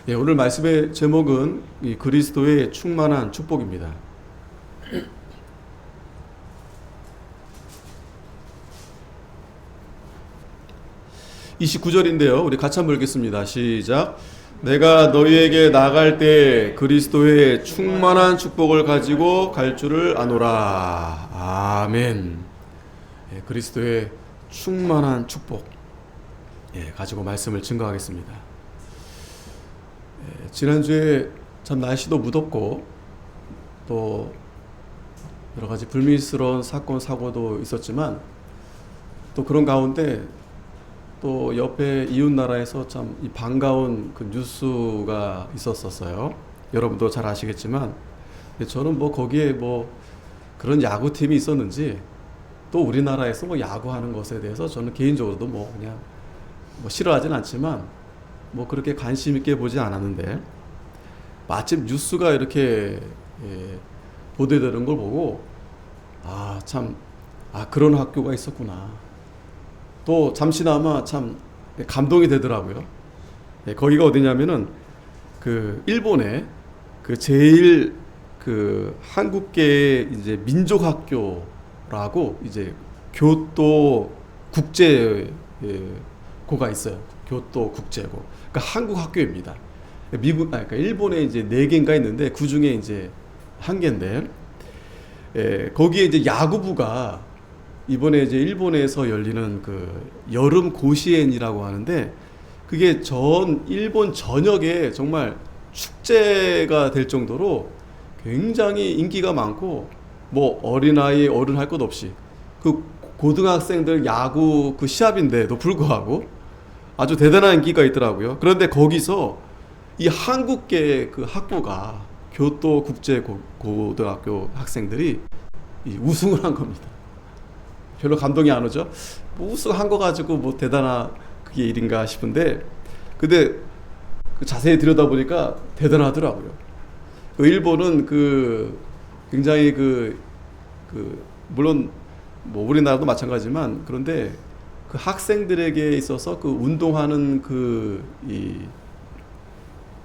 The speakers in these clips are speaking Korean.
예, 오늘 말씀의 제목은 이 그리스도의 충만한 축복입니다. 29절인데요. 우리 같이 한번 읽겠습니다. 시작. 내가 너희에게 나갈 때 그리스도의 충만한 축복을 가지고 갈 줄을 아노라. 아멘. 예, 그리스도의 충만한 축복, 가지고 말씀을 증거하겠습니다. 지난주에 참 날씨도 무덥고 또 여러 가지 불미스러운 사건 사고도 있었지만 또 그런 가운데 또 옆에 이웃 나라에서 참 이 반가운 그 뉴스가 있었었어요. 여러분도 잘 아시겠지만 저는 뭐 거기에 뭐 그런 야구팀이 있었는지 또 우리나라에서 뭐 야구하는 것에 대해서 저는 개인적으로도 뭐 그냥 뭐 싫어하진 않지만 뭐 그렇게 관심 있게 보지 않았는데 마침 뉴스가 이렇게 보도되는 걸 보고 그런 학교가 있었구나. 또 잠시나마 참 감동이 되더라고요. 거기가 어디냐면은 그 일본의 그 제일 그 한국계 이제 민족학교라고 이제 교토 국제고가 있어요. 교토 국제고. 그러니까 한국 학교입니다. 그러니까 일본에 이제 4개인가 있는데 그 중에 이제 한 개인데, 거기에 이제 야구부가 이번에 이제 일본에서 열리는 그 여름 고시엔이라고 하는데 그게 전 일본 전역에 정말 축제가 될 정도로 굉장히 인기가 많고 뭐 어린아이 어른 할 것 없이 그 고등학생들 야구 그 시합인데도 불구하고 아주 대단한 인기가 있더라고요. 그런데 거기서 이 한국계 그 학부가 교토 국제고등학교 학생들이 우승을 한 겁니다. 별로 감동이 안 오죠? 뭐 우승한 거 가지고 뭐 대단한 그게 일인가 싶은데, 근데 자세히 들여다보니까 대단하더라고요. 그 일본은 그 굉장히 물론 뭐 우리나라도 마찬가지지만 그런데 그 학생들에게 있어서 그 운동하는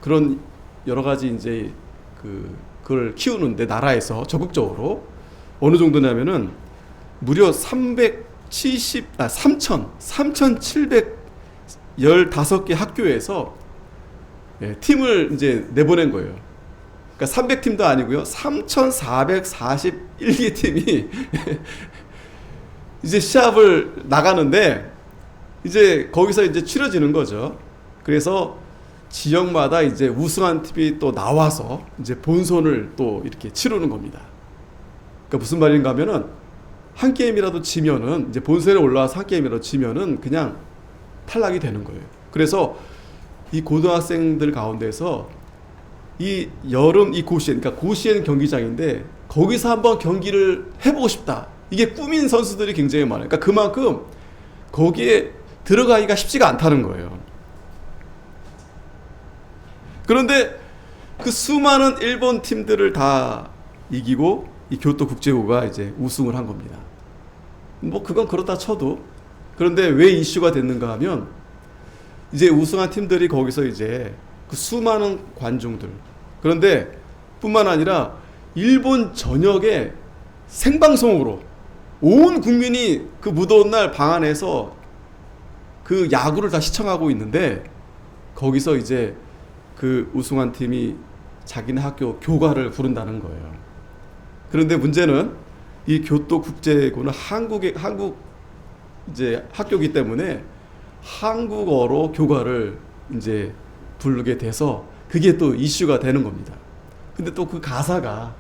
그런 여러 가지 이제 그걸 키우는데 나라에서 적극적으로 어느 정도냐면은 무려 3,715개 학교에서 팀을 이제 내보낸 거예요. 그러니까 300팀도 아니고요. 3,441개 팀이 이제 시합을 나가는데 이제 거기서 이제 치러지는 거죠. 그래서 지역마다 이제 우승한 팀이 또 나와서 이제 본선을 또 이렇게 치르는 겁니다. 그러니까 무슨 말인가 하면은 한 게임이라도 지면은 이제 본선에 올라와서 한 게임이라도 지면은 그냥 탈락이 되는 거예요. 그래서 이 고등학생들 가운데서 이 여름 이 고시엔, 그러니까 고시엔 경기장인데 거기서 한번 경기를 해보고 싶다. 이게 꿈인 선수들이 굉장히 많아요. 그러니까 그만큼 거기에 들어가기가 쉽지가 않다는 거예요. 그런데 그 수많은 일본 팀들을 다 이기고 이 교토 국제고가 이제 우승을 한 겁니다. 뭐 그건 그렇다 쳐도, 그런데 왜 이슈가 됐는가 하면 이제 우승한 팀들이 거기서 이제 그 수많은 관중들, 그런데 뿐만 아니라 일본 전역에 생방송으로 온 국민이 그 무더운 날 방 안에서 그 야구를 다 시청하고 있는데 거기서 이제 그 우승한 팀이 자기네 학교 교가를 부른다는 거예요. 그런데 문제는 이 교토 국제고는 한국 이제 학교이기 때문에 한국어로 교가를 이제 부르게 돼서 그게 또 이슈가 되는 겁니다. 근데 또 그 가사가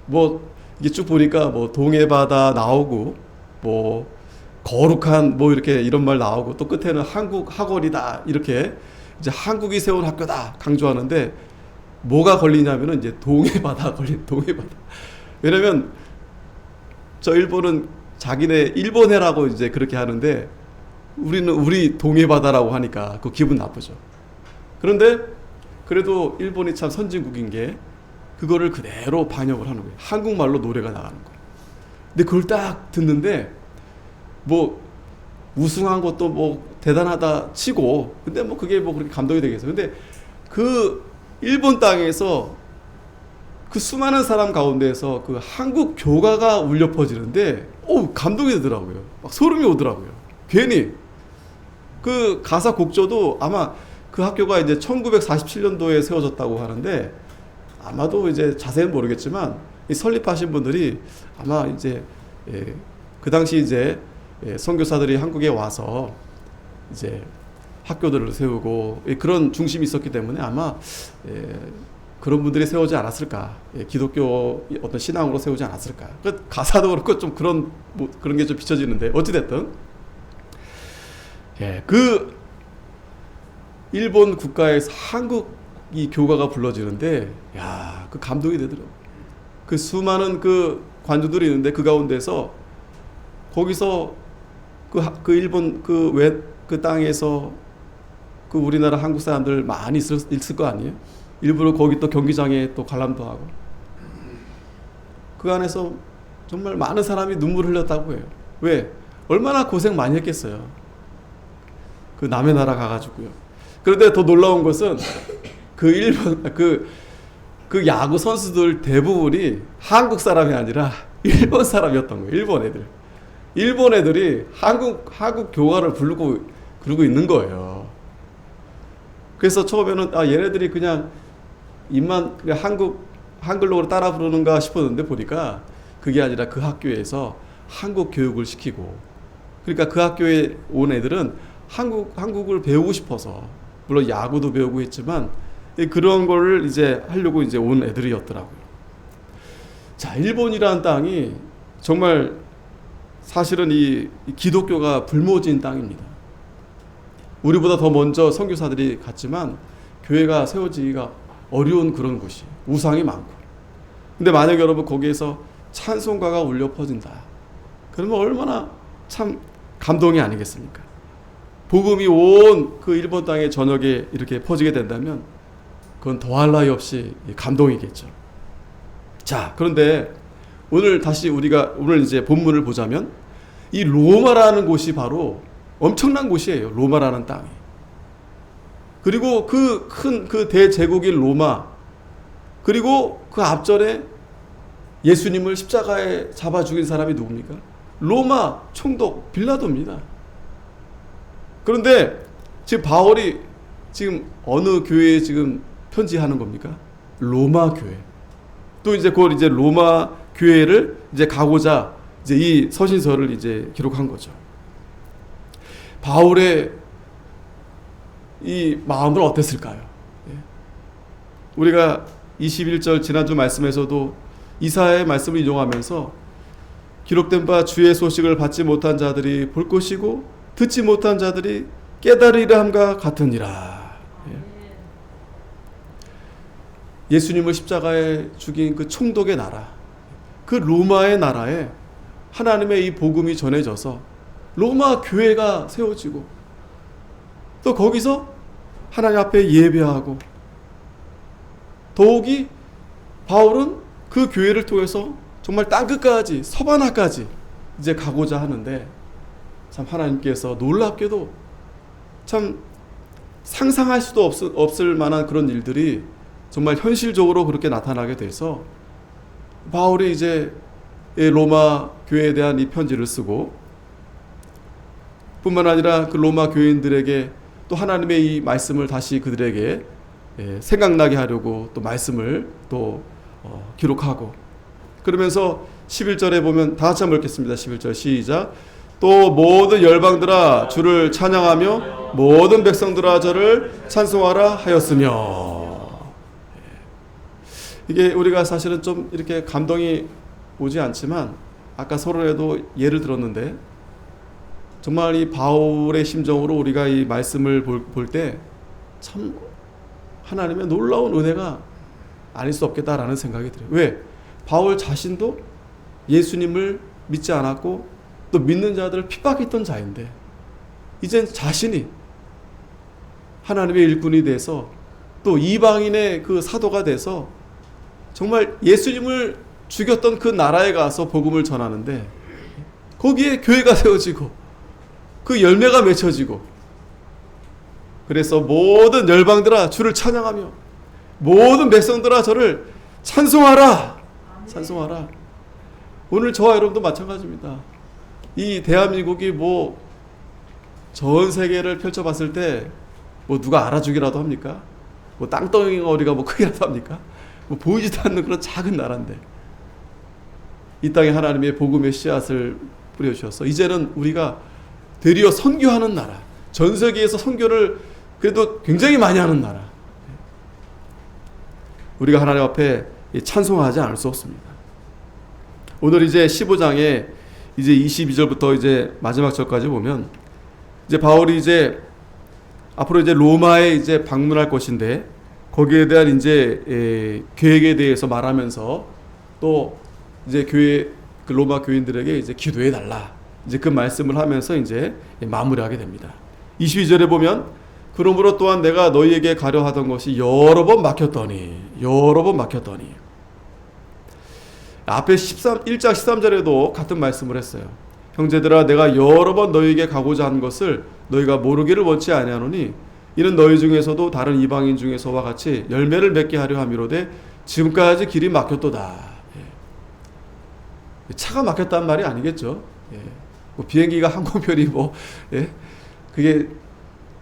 뭐 이게 쭉 보니까 뭐 동해바다 나오고 뭐 거룩한 뭐 이렇게 이런 말 나오고 또 끝에는 한국 학원이다 이렇게 이제 한국이 세운 학교다 강조하는데 뭐가 걸리냐면은 이제 동해바다 걸린 동해바다. 왜냐면 저 일본은 자기네 일본해라고 이제 그렇게 하는데 우리는 우리 동해바다라고 하니까 그 기분 나쁘죠. 그런데 그래도 일본이 참 선진국인 게 그거를 그대로 반영을 하는 거예요. 한국말로 노래가 나가는 거예요. 근데 그걸 딱 듣는데 뭐 우승한 것도 뭐 대단하다 치고, 근데 뭐 그게 뭐 그렇게 감동이 되겠어요. 근데 그 일본 땅에서 그 수많은 사람 가운데에서 그 한국 교가가 울려 퍼지는데 감동이 되더라고요. 막 소름이 오더라고요. 괜히 그 가사 곡조도 아마 그 학교가 이제 1947년도에 세워졌다고 하는데 아마도 이제 자세히는 모르겠지만 이 설립하신 분들이 아마 이제 그 당시 이제 선교사들이 한국에 와서 이제 학교들을 세우고 그런 중심이 있었기 때문에 아마 그런 분들이 세우지 않았을까, 기독교 어떤 신앙으로 세우지 않았을까. 그 가사도 그렇고 좀 그런 그런 게 좀 비춰지는데 어찌 됐든 그 일본 국가에서 한국 이 교가가 불러지는데 야, 그 감동이 되더라고. 그 수많은 그 관주들이 있는데 그 가운데서 거기서 그 일본 그 땅에서 그 우리나라 한국 사람들 많이 있을 거 아니에요? 일부러 거기 또 경기장에 또 관람도 하고 그 안에서 정말 많은 사람이 눈물을 흘렸다고 해요. 왜? 얼마나 고생 많이 했겠어요. 그 남의 나라 가가지고요. 그런데 더 놀라운 것은 그 일본 그 야구 선수들 대부분이 한국 사람이 아니라 일본 사람이었던 거예요. 일본 애들. 일본 애들이 한국 교가를 부르고 있는 거예요. 그래서 처음에는 얘네들이 그냥 입만 그냥 한글로 따라 부르는가 싶었는데 보니까 그게 아니라 그 학교에서 한국 교육을 시키고 그러니까 그 학교에 온 애들은 한국을 배우고 싶어서 물론 야구도 배우고 했지만 그런 거를 이제 하려고 이제 온 애들이었더라고요. 자, 일본이라는 땅이 정말 사실은 이 기독교가 불모진 땅입니다. 우리보다 더 먼저 선교사들이 갔지만 교회가 세워지기가 어려운 그런 곳이 우상이 많고 근데 만약 여러분 거기에서 찬송가가 울려 퍼진다 그러면 얼마나 참 감동이 아니겠습니까? 복음이 온 그 일본 땅의 전역에 이렇게 퍼지게 된다면 그건 더할 나위 없이 감동이겠죠. 자, 그런데 오늘 이제 본문을 보자면 이 로마라는 곳이 바로 엄청난 곳이에요. 로마라는 땅이. 그리고 그 큰 그 대제국인 로마 그리고 그 앞전에 예수님을 십자가에 잡아 죽인 사람이 누굽니까? 로마 총독 빌라도입니다. 그런데 지금 바울이 지금 어느 교회에 지금 편지하는 겁니까? 로마 교회. 또 이제 그걸 이제 로마 교회를 이제 가고자 이제 이 서신서를 이제 기록한 거죠. 바울의 이 마음은 어땠을까요? 우리가 21절 지난주 말씀에서도 이사야의 말씀을 인용하면서 기록된 바 주의 소식을 받지 못한 자들이 볼 것이고 듣지 못한 자들이 깨달으리라 함과 같으니라. 예수님을 십자가에 죽인 그 총독의 나라, 그 로마의 나라에 하나님의 이 복음이 전해져서 로마 교회가 세워지고 또 거기서 하나님 앞에 예배하고 더욱이 바울은 그 교회를 통해서 정말 땅끝까지 서바나까지 이제 가고자 하는데 참 하나님께서 놀랍게도 참 상상할 수도 없을 만한 그런 일들이 정말 현실적으로 그렇게 나타나게 돼서 바울이 이제 로마 교회에 대한 이 편지를 쓰고 뿐만 아니라 그 로마 교인들에게 또 하나님의 이 말씀을 다시 그들에게 생각나게 하려고 또 말씀을 또 기록하고 그러면서 11절에 보면 다 같이 한번 읽겠습니다. 11절 시작. 또 모든 열방들아 주를 찬양하며 모든 백성들아 저를 찬송하라 하였으며 이게 우리가 사실은 좀 이렇게 감동이 오지 않지만 아까 서론에도 예를 들었는데 정말 이 바울의 심정으로 우리가 이 말씀을 볼 때 참 하나님의 놀라운 은혜가 아닐 수 없겠다라는 생각이 들어요. 왜? 바울 자신도 예수님을 믿지 않았고 또 믿는 자들을 핍박했던 자인데 이젠 자신이 하나님의 일꾼이 돼서 또 이방인의 그 사도가 돼서 정말 예수님을 죽였던 그 나라에 가서 복음을 전하는데 거기에 교회가 세워지고 그 열매가 맺혀지고 그래서 모든 열방들아 주를 찬양하며 모든 백성들아 저를 찬송하라. 찬송하라. 오늘 저와 여러분도 마찬가지입니다. 이 대한민국이 뭐 전 세계를 펼쳐봤을 때 뭐 누가 알아주기라도 합니까? 뭐 땅덩어리가 뭐 크기라도 합니까? 뭐 보이지도 않는 그런 작은 나라인데 이 땅에 하나님의 복음의 씨앗을 뿌려주셔서 이제는 우리가 되려 선교하는 나라, 전 세계에서 선교를 그래도 굉장히 많이 하는 나라, 우리가 하나님 앞에 찬송하지 않을 수 없습니다. 오늘 이제 15장에 이제 22절부터 이제 마지막 절까지 보면 이제 바울이 이제 앞으로 이제 로마에 이제 방문할 것인데 거기에 대한 이제 계획에 대해서 말하면서 또 이제 교회 그 로마 교인들에게 이제 기도해 달라 이제 그 말씀을 하면서 이제 마무리하게 됩니다. 22절에 보면 그러므로 또한 내가 너희에게 가려 하던 것이 여러 번 막혔더니 앞에 1장 13절에도 같은 말씀을 했어요. 형제들아 내가 여러 번 너희에게 가고자 한 것을 너희가 모르기를 원치 아니하노니 이는 너희 중에서도 다른 이방인 중에서와 같이 열매를 맺게 하려 함이로되 지금까지 길이 막혔도다. 차가 막혔단 말이 아니겠죠. 뭐 비행기가 항공편이 그게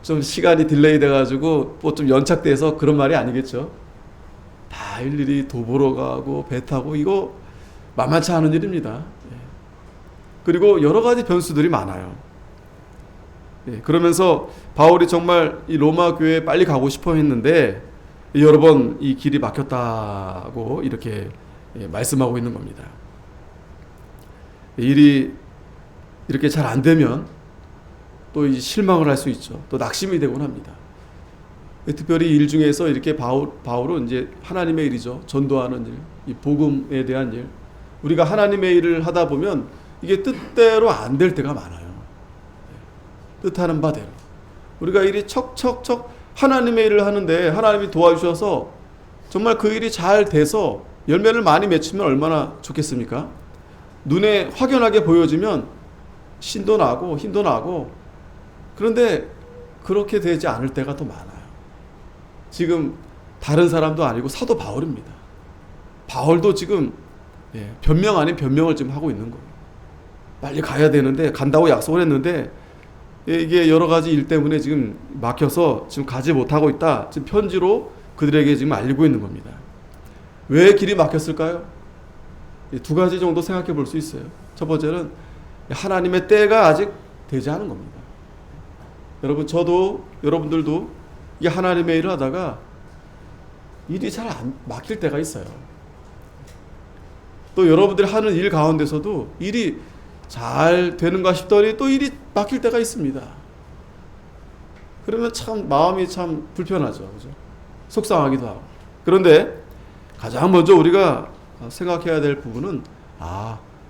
좀 시간이 딜레이 돼가지고 뭐 좀 연착돼서 그런 말이 아니겠죠. 다 일일이 도보로 가고 배 타고 이거 만만치 않은 일입니다. 그리고 여러 가지 변수들이 많아요. 그러면서 바울이 정말 이 로마 교회에 빨리 가고 싶어 했는데 여러 번 이 길이 막혔다고 이렇게 말씀하고 있는 겁니다. 일이 이렇게 잘 안 되면 또 실망을 할 수 있죠. 또 낙심이 되곤 합니다. 특별히 일 중에서 이렇게 바울은 이제 하나님의 일이죠. 전도하는 일, 이 복음에 대한 일. 우리가 하나님의 일을 하다 보면 이게 뜻대로 안 될 때가 많아요. 뜻하는 바대로. 우리가 일이 척척척 하나님의 일을 하는데 하나님이 도와주셔서 정말 그 일이 잘 돼서 열매를 많이 맺히면 얼마나 좋겠습니까? 눈에 확연하게 보여지면 신도 나고 힘도 나고 그런데 그렇게 되지 않을 때가 더 많아요. 지금 다른 사람도 아니고 사도 바울입니다. 바울도 지금 변명 아닌 변명을 지금 하고 있는 거예요. 빨리 가야 되는데 간다고 약속을 했는데 이게 여러 가지 일 때문에 지금 막혀서 지금 가지 못하고 있다. 지금 편지로 그들에게 지금 알리고 있는 겁니다. 왜 길이 막혔을까요? 두 가지 정도 생각해 볼 수 있어요. 첫 번째는 하나님의 때가 아직 되지 않은 겁니다. 여러분 저도 여러분들도 이 하나님의 일을 하다가 일이 잘 안 막힐 때가 있어요. 또 여러분들이 하는 일 가운데서도 일이 잘 되는가 싶더니 또 일이 막힐 때가 있습니다. 그러면 참 마음이 참 불편하죠. 그죠? 속상하기도 하고. 그런데 가장 먼저 우리가 생각해야 될 부분은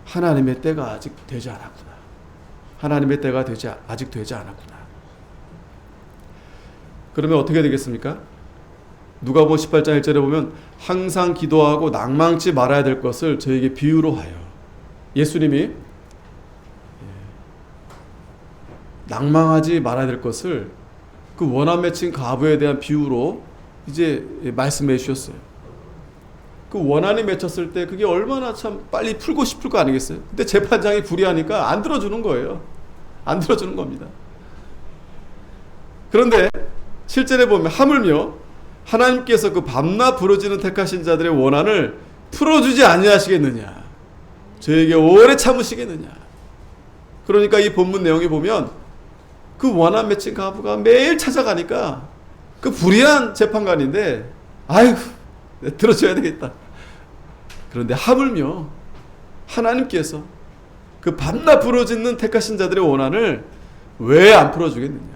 하나님의 때가 아직 되지 않았구나. 하나님의 때가 아직 되지 않았구나. 그러면 어떻게 되겠습니까? 누가복음 18장 1절에 보면 항상 기도하고 낭망치 말아야 될 것을 저에게 비유로 하여. 예수님이 낭망하지 말아야 될 것을 그 원한 맺힌 과부에 대한 비유로 이제 말씀해 주셨어요. 그 원한이 맺혔을 때 그게 얼마나 참 빨리 풀고 싶을 거 아니겠어요? 근데 재판장이 불의하니까 안 들어주는 거예요. 안 들어주는 겁니다. 그런데 실제로 보면 하물며 하나님께서 그 밤낮 부르짖는 택하신 자들의 원한을 풀어주지 아니하시겠느냐, 저에게 오래 참으시겠느냐. 그러니까 이 본문 내용에 보면 그 원한 맺힌 과부가 매일 찾아가니까 그 불의한 재판관인데 아이고 들어줘야 되겠다. 그런데 하물며 하나님께서 그 밤낮 부르짖는 택하신 자들의 원한을 왜 안 풀어주겠느냐.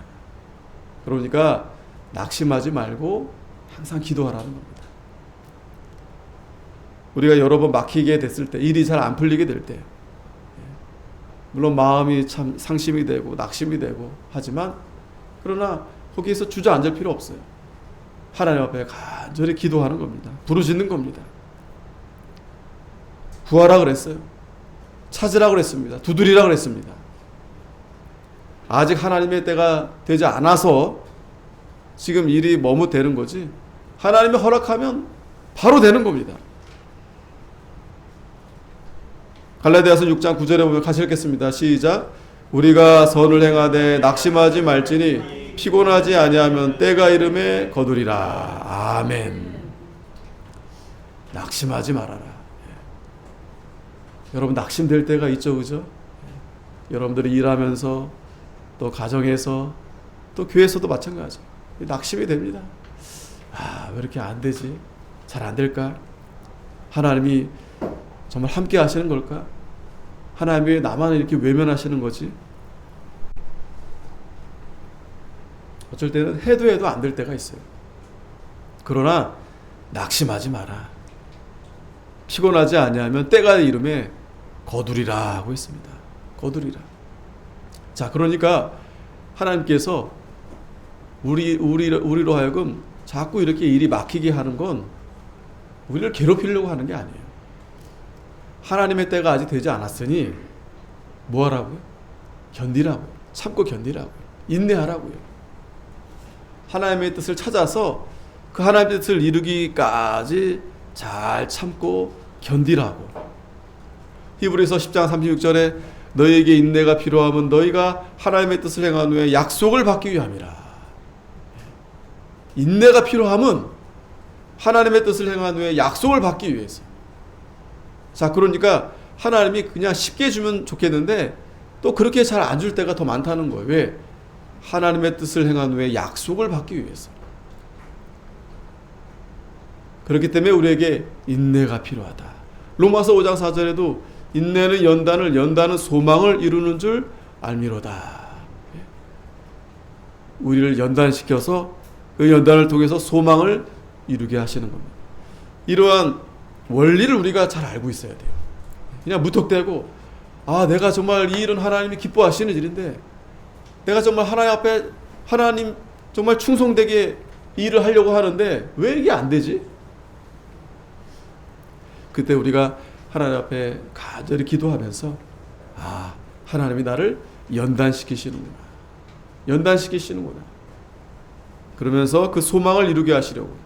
그러니까 낙심하지 말고 항상 기도하라는 겁니다. 우리가 여러 번 막히게 됐을 때, 일이 잘 안 풀리게 될 때, 물론 마음이 참 상심이 되고 낙심이 되고 하지만 그러나 거기에서 주저앉을 필요 없어요. 하나님 앞에 간절히 기도하는 겁니다. 부르짖는 겁니다. 구하라 그랬어요. 찾으라 그랬습니다. 두드리라 그랬습니다. 아직 하나님의 때가 되지 않아서 지금 일이 머뭇대는 거지. 하나님이 허락하면 바로 되는 겁니다. 갈라디아서 6장 9절에 보면 같이 읽겠습니다. 시작. 우리가 선을 행하되 낙심하지 말지니 피곤하지 아니하면 때가 이름에 거두리라. 아멘. 낙심하지 말아라. 여러분 낙심될 때가 있죠, 그죠? 여러분들이 일하면서 또 가정에서 또 교회에서도 마찬가지. 낙심이 됩니다. 왜 이렇게 안 되지? 잘 안 될까? 하나님이 정말 함께 하시는 걸까? 하나님이 왜 나만 이렇게 외면하시는 거지? 어쩔 때는 해도 안 될 때가 있어요. 그러나 낙심하지 마라. 피곤하지 아니하면 때가 이름에 거두리라 하고 있습니다. 거두리라. 자, 그러니까 하나님께서 우리로 하여금 자꾸 이렇게 일이 막히게 하는 건 우리를 괴롭히려고 하는 게 아니에요. 하나님의 때가 아직 되지 않았으니 뭐 하라고요? 견디라고요. 참고 견디라고요. 인내하라고요. 하나님의 뜻을 찾아서 그 하나님의 뜻을 이루기까지 잘 참고 견디라고. 히브리서 10장 36절에 너희에게 인내가 필요하면 너희가 하나님의 뜻을 행한 후에 약속을 받기 위함이라. 인내가 필요함은 하나님의 뜻을 행한 후에 약속을 받기 위해서. 자, 그러니까 하나님이 그냥 쉽게 주면 좋겠는데 또 그렇게 잘 안 줄 때가 더 많다는 거예요. 왜? 하나님의 뜻을 행한 후에 약속을 받기 위해서. 그렇기 때문에 우리에게 인내가 필요하다. 로마서 5장 4절에도 인내는 연단은 소망을 이루는 줄 알미로다. 우리를 연단시켜서 그 연단을 통해서 소망을 이루게 하시는 겁니다. 이러한 원리를 우리가 잘 알고 있어야 돼요. 그냥 무턱대고 내가 정말 이 일은 하나님이 기뻐하시는 일인데 내가 정말 하나님 앞에 하나님 정말 충성되게 일을 하려고 하는데 왜 이게 안 되지? 그때 우리가 하나님 앞에 간절히 기도하면서 하나님이 나를 연단시키시는구나. 그러면서 그 소망을 이루게 하시려고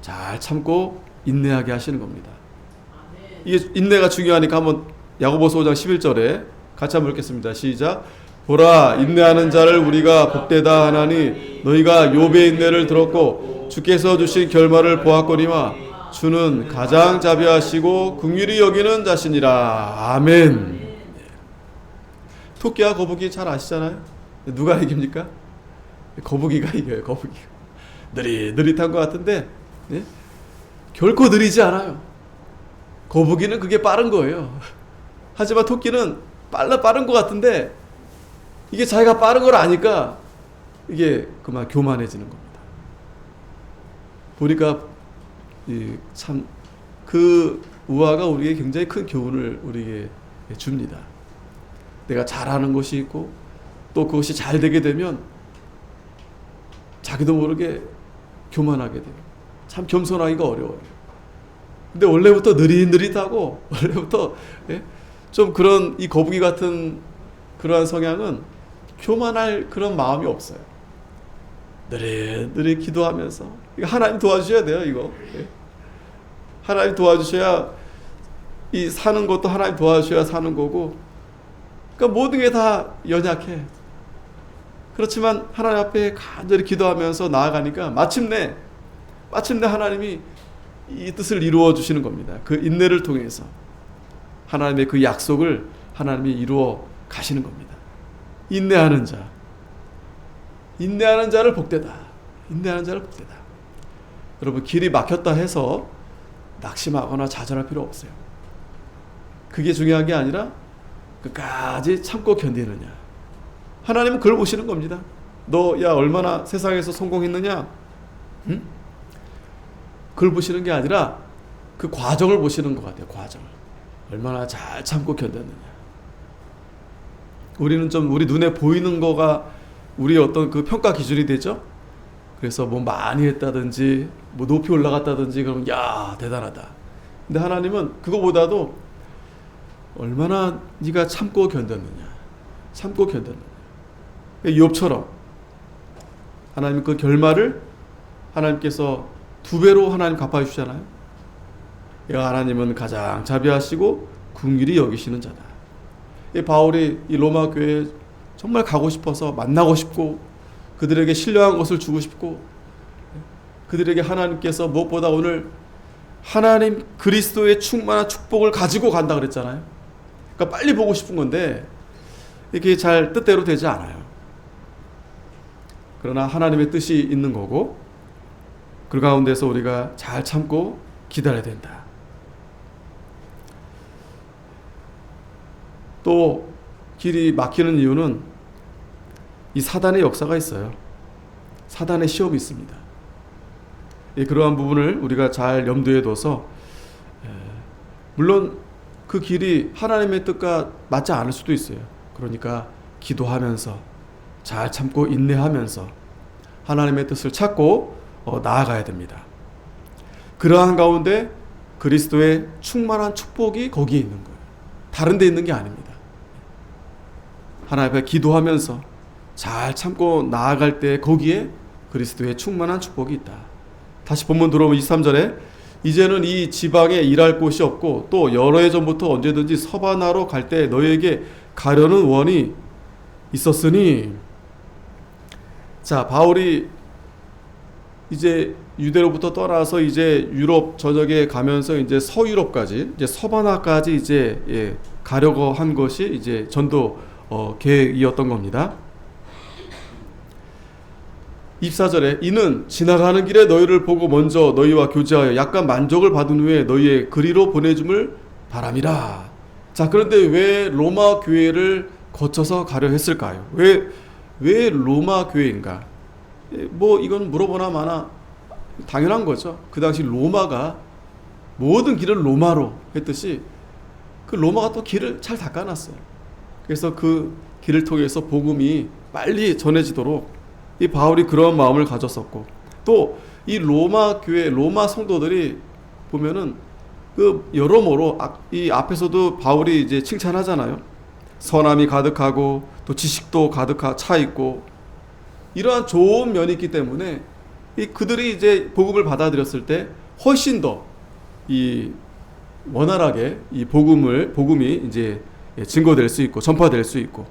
잘 참고 인내하게 하시는 겁니다. 이게 인내가 중요하니까 한번 야고보서 5장 11절에 같이 한번 읽겠습니다. 시작. 보라, 인내하는 자를 우리가 복되다 하나니 너희가 욥의 인내를 들었고 주께서 주신 결말을 보았거니와 주는 가장 자비하시고 긍휼히 여기는 자신이라. 아멘. 토끼와 거북이 잘 아시잖아요. 누가 이깁니까? 거북이가 이겨요. 거북이가 느릿한 것 같은데 결코 느리지 않아요. 거북이는 그게 빠른 거예요. 하지만 토끼는 빠른 것 같은데 이게 자기가 빠른 걸 아니까 이게 그만 교만해지는 겁니다. 보니까 참 그 우화가 우리에게 굉장히 큰 교훈을 우리에게 줍니다. 내가 잘하는 것이 있고 또 그것이 잘 되게 되면 자기도 모르게 교만하게 돼요. 참 겸손하기가 어려워요. 근데 원래부터 느릿느릿하고 원래부터 좀 그런 이 거북이 같은 그러한 성향은 교만할 그런 마음이 없어요. 느릿느릿 기도하면서 하나님 도와주셔야 돼요. 이거 하나님 도와주셔야 이 사는 것도 하나님 도와주셔야 사는 거고. 그러니까 모든 게 다 연약해. 그렇지만 하나님 앞에 간절히 기도하면서 나아가니까 마침내 하나님이 이 뜻을 이루어 주시는 겁니다. 그 인내를 통해서 하나님의 그 약속을 하나님이 이루어 가시는 겁니다. 인내하는 자를 복되다. 여러분, 길이 막혔다 해서 낙심하거나 좌절할 필요 없어요. 그게 중요한 게 아니라 끝까지 참고 견디느냐. 하나님은 그걸 보시는 겁니다. 너 얼마나 세상에서 성공했느냐? 응? 그걸 보시는 게 아니라 그 과정을 보시는 것 같아요. 과정을. 얼마나 잘 참고 견뎠느냐. 우리는 좀 우리 눈에 보이는 거가 우리의 어떤 그 평가 기준이 되죠. 그래서 뭐 많이 했다든지 뭐 높이 올라갔다든지 그러면 야 대단하다. 근데 하나님은 그거보다도 얼마나 네가 참고 견뎠느냐. 욥처럼 하나님 그 결말을 하나님께서 2배로 하나님 갚아주시잖아요. 하나님은 가장 자비하시고 긍휼히 여기시는 자다. 이 바울이 이 로마 교회에 정말 가고 싶어서 만나고 싶고 그들에게 신령한 것을 주고 싶고 그들에게 하나님께서 무엇보다 오늘 하나님 그리스도의 충만한 축복을 가지고 간다 그랬잖아요. 그러니까 빨리 보고 싶은 건데 이게 잘 뜻대로 되지 않아요. 그러나 하나님의 뜻이 있는 거고 그 가운데서 우리가 잘 참고 기다려야 된다. 또 길이 막히는 이유는 이 사단의 역사가 있어요. 사단의 시험이 있습니다. 그러한 부분을 우리가 잘 염두에 둬서 물론 그 길이 하나님의 뜻과 맞지 않을 수도 있어요. 그러니까 기도하면서 잘 참고 인내하면서 하나님의 뜻을 찾고 나아가야 됩니다. 그러한 가운데 그리스도의 충만한 축복이 거기에 있는 거예요. 다른 데 있는 게 아닙니다. 하나님 앞에 기도하면서 잘 참고 나아갈 때 거기에 그리스도의 충만한 축복이 있다. 다시 본문 들어오면 23절에 이제는 이 지방에 일할 곳이 없고 또 여러 해 전부터 언제든지 서바나로 갈 때 너희에게 가려는 원이 있었으니. 자, 바울이 이제 유대로부터 떠나서 이제 유럽 전역에 가면서 이제 서유럽까지 이제 서바나까지 이제 가려고 한 것이 이제 전도 계획이었던 겁니다. 24절에 이는 지나가는 길에 너희를 보고 먼저 너희와 교제하여 약간 만족을 받은 후에 너희의 그리로 보내줌을 바람이라. 자, 그런데 왜 로마 교회를 거쳐서 가려 했을까요? 왜 로마 교회인가? 뭐 이건 물어보나 마나 당연한 거죠. 그 당시 로마가 모든 길을 로마로 했듯이 그 로마가 또 길을 잘 닦아놨어요. 그래서 그 길을 통해서 복음이 빨리 전해지도록 이 바울이 그런 마음을 가졌었고 또 이 로마 교회 로마 성도들이 보면은 그 여러모로 이 앞에서도 바울이 이제 칭찬하잖아요. 선함이 가득하고 또 지식도 가득 차 있고 이러한 좋은 면이 있기 때문에 그들이 이제 복음을 받아들였을 때 훨씬 더 이 원활하게 이 복음이 이제 증거될 수 있고 전파될 수 있고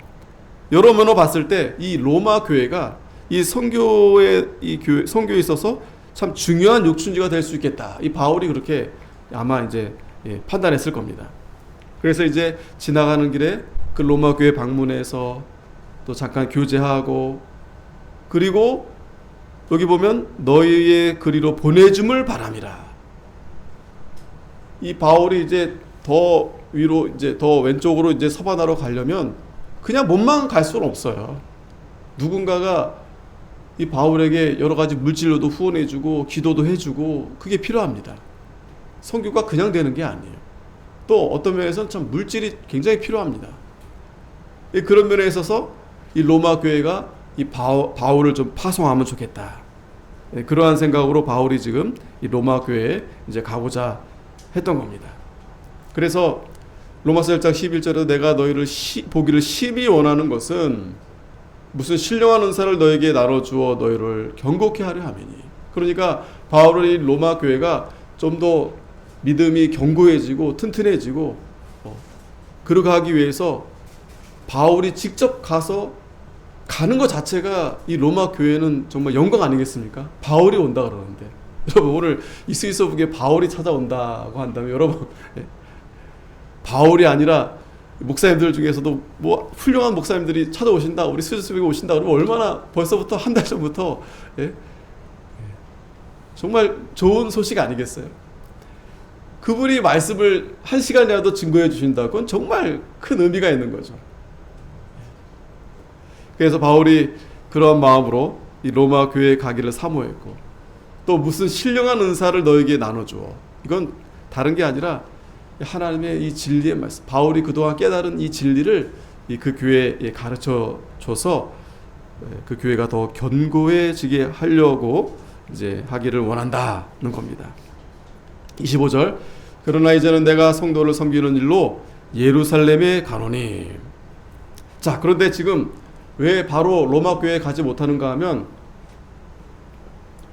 여러 면으로 봤을 때 이 로마 교회가 이 선교에 있어서 참 중요한 육춘지가 될 수 있겠다. 이 바울이 그렇게 아마 이제 판단했을 겁니다. 그래서 이제 지나가는 길에 그 로마 교회 방문해서 또 잠깐 교제하고 그리고 여기 보면 너희의 그리로 보내줌을 바람이라. 이 바울이 이제 더 위로 이제 더 왼쪽으로 이제 서바나로 가려면 그냥 몸만 갈 수는 없어요. 누군가가 이 바울에게 여러 가지 물질로도 후원해주고 기도도 해주고 그게 필요합니다. 선교가 그냥 되는 게 아니에요. 또 어떤 면에서는 참 물질이 굉장히 필요합니다. 그런 면에 있어서 이 로마 교회가 이 바울을 좀 파송하면 좋겠다. 그러한 생각으로 바울이 지금 이 로마 교회에 이제 가고자 했던 겁니다. 그래서 로마서 1장 11절에 내가 너희를 보기를 심히 원하는 것은 무슨 신령한 은사를 너에게 나눠주어 너희를 경고케 하려 함이니. 그러니까 바울의 로마 교회가 좀 더 믿음이 견고해지고 튼튼해지고 그러고 하기 위해서 바울이 직접 가는 것 자체가 이 로마 교회는 정말 영광 아니겠습니까? 바울이 온다 그러는데 여러분 오늘 이 스위스북에 바울이 찾아온다고 한다면 여러분 바울이 아니라 목사님들 중에서도 뭐 훌륭한 목사님들이 찾아오신다 우리 스위스북에 오신다 그러면 얼마나 벌써부터 한 달 전부터 정말 좋은 소식 아니겠어요? 그분이 말씀을 1시간이라도 증거해 주신다. 그건 정말 큰 의미가 있는 거죠. 그래서 바울이 그런 마음으로 이 로마 교회에 가기를 사모했고 또 무슨 신령한 은사를 너에게 나눠주어. 이건 다른 게 아니라 하나님의 이 진리의 말씀, 바울이 그동안 깨달은 이 진리를 그 교회에 가르쳐 줘서 그 교회가 더 견고해지게 하려고 이제 하기를 원한다는 겁니다. 25절 그러나 이제는 내가 성도를 섬기는 일로 예루살렘에 가노니. 자, 그런데 지금 왜 바로 로마 교회에 가지 못하는가 하면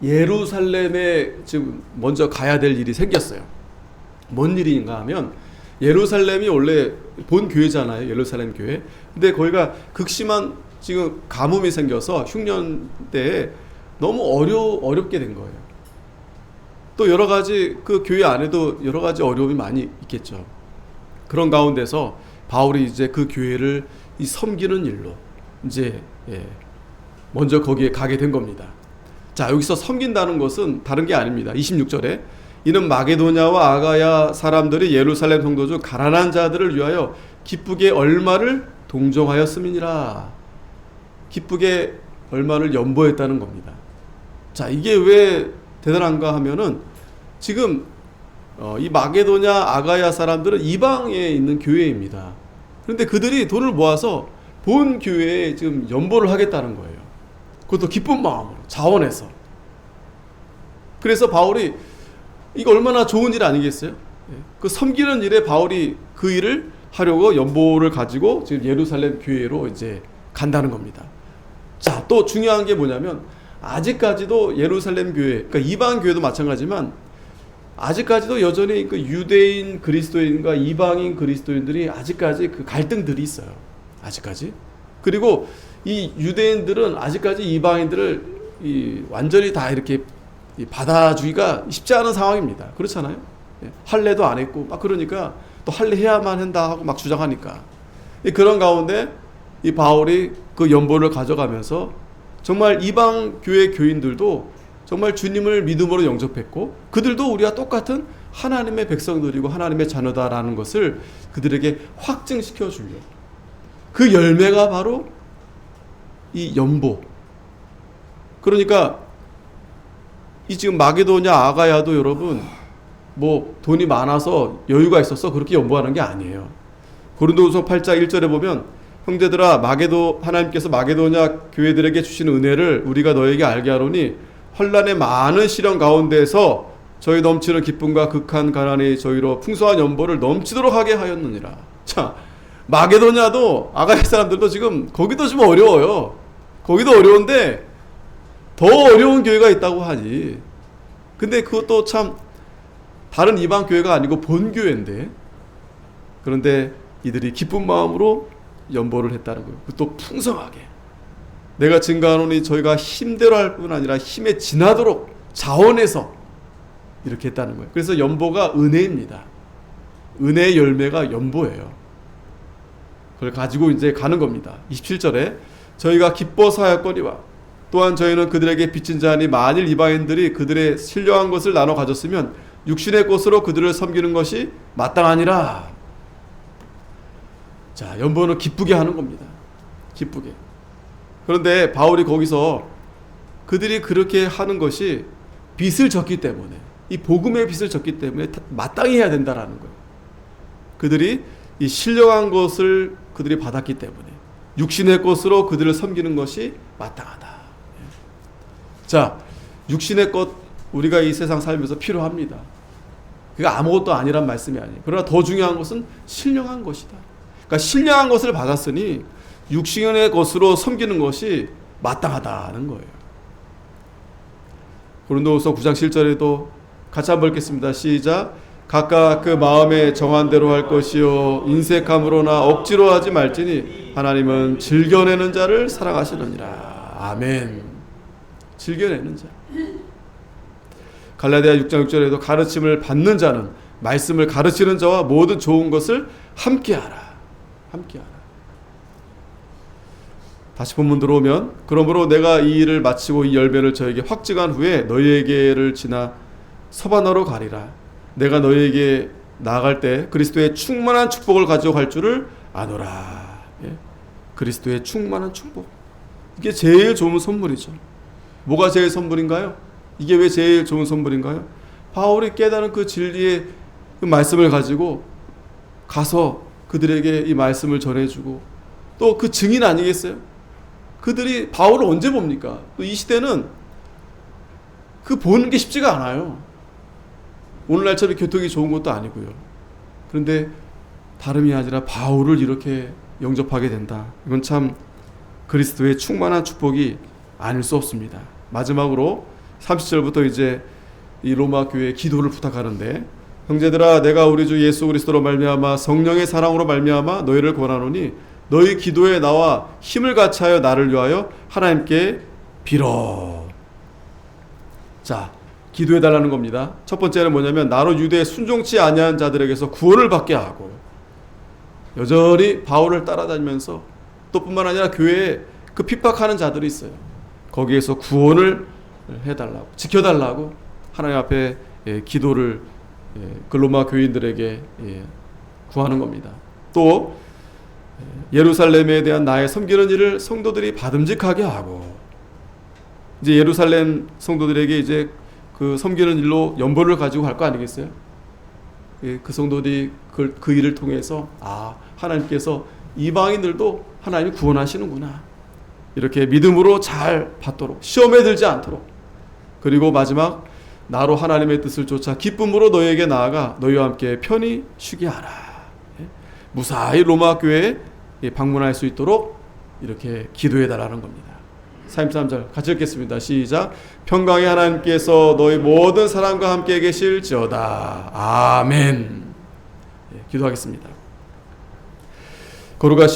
예루살렘에 지금 먼저 가야 될 일이 생겼어요. 뭔 일인가 하면 예루살렘이 원래 본 교회잖아요. 예루살렘 교회. 근데 거기가 극심한 지금 가뭄이 생겨서 흉년 때에 너무 어렵게 된 거예요. 또 여러 가지 그 교회 안에도 여러 가지 어려움이 많이 있겠죠. 그런 가운데서 바울이 이제 그 교회를 이 섬기는 일로 이제 먼저 거기에 가게 된 겁니다. 자, 여기서 섬긴다는 것은 다른 게 아닙니다. 26절에 이는 마게도냐와 아가야 사람들이 예루살렘 성도 중 가난한 자들을 위하여 기쁘게 얼마를 동정하였음이니라. 기쁘게 얼마를 연보했다는 겁니다. 자, 이게 왜 대단한가 하면은 지금 이 마게도냐 아가야 사람들은 이방에 있는 교회입니다. 그런데 그들이 돈을 모아서 본 교회에 지금 연보를 하겠다는 거예요. 그것도 기쁜 마음으로 자원해서. 그래서 바울이 이거 얼마나 좋은 일 아니겠어요? 그 섬기는 일에 바울이 그 일을 하려고 연보를 가지고 지금 예루살렘 교회로 이제 간다는 겁니다. 자, 또 중요한 게 뭐냐면 아직까지도 예루살렘 교회, 그러니까 이방 교회도 마찬가지지만 아직까지도 여전히 그 유대인 그리스도인과 이방인 그리스도인들이 아직까지 그 갈등들이 있어요. 아직까지. 그리고 이 유대인들은 아직까지 이방인들을 완전히 다 이렇게 받아주기가 쉽지 않은 상황입니다. 그렇잖아요. 할례도 안 했고 막 그러니까 또 할례 해야만 한다 하고 막 주장하니까 그런 가운데 이 바울이 그 연보를 가져가면서 정말 이방 교회 교인들도 정말 주님을 믿음으로 영접했고 그들도 우리와 똑같은 하나님의 백성들이고 하나님의 자녀다라는 것을 그들에게 확증시켜 주려고. 그 열매가 바로 이 연보. 그러니까 이 지금 마게도냐 아가야도 여러분 뭐 돈이 많아서 여유가 있어서 그렇게 연보하는 게 아니에요. 고린도후서 8장 1절에 보면 형제들아 하나님께서 마게도냐 교회들에게 주신 은혜를 우리가 너에게 알게 하노니 환난의 많은 시련 가운데서 저희 넘치는 기쁨과 극한 가난이 저희로 풍성한 연보를 넘치도록 하게 하였느니라. 자, 마게도냐도 아가야 사람들도 지금 거기도 좀 어려워요. 거기도 어려운데 더 어려운 교회가 있다고 하지. 근데 그것도 참 다른 이방 교회가 아니고 본 교회인데 그런데 이들이 기쁜 마음으로 연보를 했다는 거예요. 또 풍성하게. 내가 증거하노니 저희가 힘대로 할 뿐 아니라 힘에 지나도록 자원해서 이렇게 했다는 거예요. 그래서 연보가 은혜입니다. 은혜의 열매가 연보예요. 그걸 가지고 이제 가는 겁니다. 27절에 저희가 기뻐서 하였거니와 또한 저희는 그들에게 빚진 자니 만일 이방인들이 그들의 신령한 것을 나눠 가졌으면 육신의 것으로 그들을 섬기는 것이 마땅하니라. 자, 연보는 기쁘게 하는 겁니다. 기쁘게. 그런데 바울이 거기서 그들이 그렇게 하는 것이 빚을 졌기 때문에 이 복음의 빚을 졌기 때문에 마땅히 해야 된다라는 거예요. 그들이 이 신령한 것을 그들이 받았기 때문에 육신의 것으로 그들을 섬기는 것이 마땅하다. 자, 육신의 것 우리가 이 세상 살면서 필요합니다. 그게 아무것도 아니란 말씀이 아니에요. 그러나 더 중요한 것은 신령한 것이다. 그러니까 신령한 것을 받았으니 육신의 것으로 섬기는 것이 마땅하다는 거예요. 고린도후서 9장 7절에도 같이 한번 읽겠습니다. 시작. 각각 그 마음에 정한 대로 할 것이요 인색함으로나 억지로 하지 말지니 하나님은 즐겨내는 자를 사랑하시느니라. 아멘. 즐겨내는 자. 갈라디아 6장 6절에도 가르침을 받는 자는 말씀을 가르치는 자와 모든 좋은 것을 함께하라. 함께하라. 다시 본문 들어오면 그러므로 내가 이 일을 마치고 이 열매를 저에게 확증한 후에 너희에게를 지나 서바나로 가리라. 내가 너희에게 나아갈 때 그리스도의 충만한 축복을 가지고 갈 줄을 아노라. 예? 그리스도의 충만한 축복. 이게 제일 좋은 선물이죠. 뭐가 제일 선물인가요? 이게 왜 제일 좋은 선물인가요? 바울이 깨달은 그 진리의 그 말씀을 가지고 가서 그들에게 이 말씀을 전해주고 또 그 증인 아니겠어요? 그들이 바울을 언제 봅니까? 또 이 시대는 그 보는 게 쉽지가 않아요. 오늘날처럼 교통이 좋은 것도 아니고요. 그런데 다름이 아니라 바울을 이렇게 영접하게 된다. 이건 참 그리스도의 충만한 축복이 아닐 수 없습니다. 마지막으로 30절부터 이제 이 로마 교회에 기도를 부탁하는데, 형제들아 내가 우리 주 예수 그리스도로 말미암아 성령의 사랑으로 말미암아 너희를 권하노니 너희 기도에 나와 힘을 같이하여 나를 위하여 하나님께 빌어. 자, 기도해 달라는 겁니다. 첫 번째는 뭐냐면 나로 유대에 순종치 아니한 자들에게서 구원을 받게 하고, 여전히 바울을 따라다니면서 또 뿐만 아니라 교회에 그 핍박하는 자들이 있어요. 거기에서 구원을 해달라고, 지켜달라고 하나님 앞에 기도를 그 로마 교인들에게 구하는 겁니다. 또 예루살렘에 대한 나의 섬기는 일을 성도들이 받음직하게 하고, 이제 예루살렘 성도들에게 이제 그 섬기는 일로 연보를 가지고 갈 거 아니겠어요? 그 성도들이 그 일을 통해서 하나님께서 이방인들도 하나님이 구원하시는구나, 이렇게 믿음으로 잘 받도록, 시험에 들지 않도록, 그리고 마지막 나로 하나님의 뜻을 쫓아 기쁨으로 너희에게 나아가 너희와 함께 편히 쉬게 하라. 무사히 로마 교회에 방문할 수 있도록 이렇게 기도해 달라는 겁니다. 43절 같이 읽겠습니다. 시작. 평강의 하나님께서 너희 모든 사람과 함께 계실지어다. 아멘. 기도하겠습니다. 거룩하신